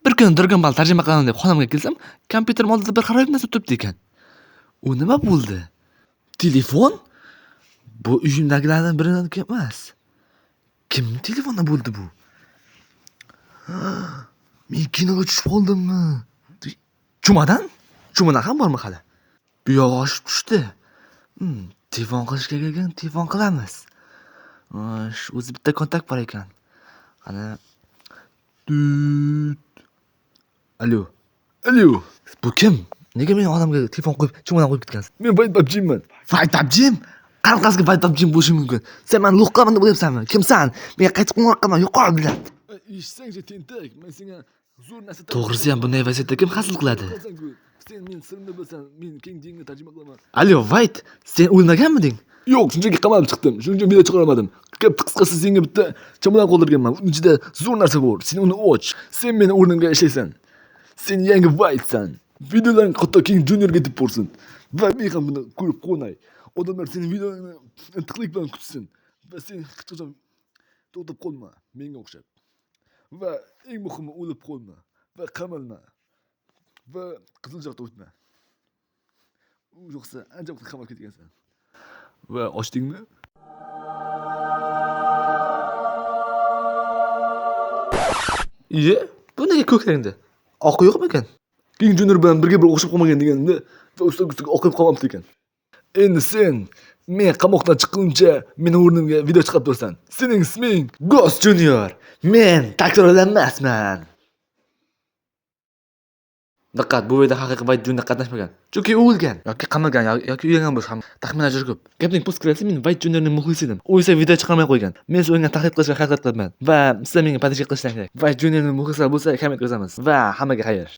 Bir kuni Durganbal tarjima qilaman deb xonamga kelsam, kompyuterim oldida bir g'aroyib narsa turibdi ekan. U nima bo'ldi? Telefon? Bu uyimdagilardan biriniki emas. Kimning telefoni bo'ldi bu? Men kinoga tushib qoldimmi? Chumadan ham bormi hali? Bu yoq oshib tushdi. Telefon qilishga kelgan, telefon qilamiz. O'zi bitta kontakt bor ekan. Qani. Alo. Bu kim? Nega men odamga telefon qo'yib, chumadan qo'yib ketgansiz? Men Vaytabjimman. Vaytabjim? Qanaqasiga Vaytabjim bo'lishi mumkin? Sen meni luq qilaman deb o'ylayapsanmi? Kimsan? Menga qaytib qo'ng'iroq qilma, yo'qol bilat. Eshitsangchi tentak, men senga zo'r narsa To'g'risi ham bunday vaziyatda kim hasıl qiladi? Sen men sirimni bilsan, men keng dengga tarjima qilaman. Alo, Vayt, sen o'lmaganmiding? Yo'q, shunchaki qamalib chiqdim. Shuning uchun video chiqara olmadim. Qisqasi senga bitta chamadon qoldirganman. Uning ichida zo'r narsa bor. Sen uni och. Sen meni o'rnimga ishlaysan. Sen yangi Vaytsan. Videolarni hatto keng juniorga deb borsin. Va men ham buni ko'rib qo'ynay. Odamlar sening videolarni intiqlik bilan kutsin. Va sen hech qachon to'xtab qolma, menga o'xshab. Va eng muhimi o'lib qolma va qamalma. Va Qiziljoqda o'tma. Yo'qsa ancha vaqt qamalib ketgansan. Va ochdingmi? Iye, bu nega ko'klaringda? Oq yo'qmi ekan? King Junior bilan birga bir o'xshab qolmagan deganda va ustiga oqib qolmabdi ekan. Endi sen men qamoqdan chiqquncha meni o'rnimga video chiqarib tursan. Sening isming Ghost Junior. Men takrorlanmasman. Diqqat, bu yerda haqiqiy Vayt Junior qatnashmagan. Chunki u o'lgan yoki qamalgan yoki uylangan bo'lishi ham taxminlar ko'p. Gapning pust kirasi men Vayt Juniorning muxlisi edim. U esa video chiqarmay qo'ygan. Men esa unga tahdid qilishga harakat qilaman va sizlar menga podishka qilishdan kerak. Vayt Juniorning muxlislari bo'lsa komment yozamiz va hammaga xayr.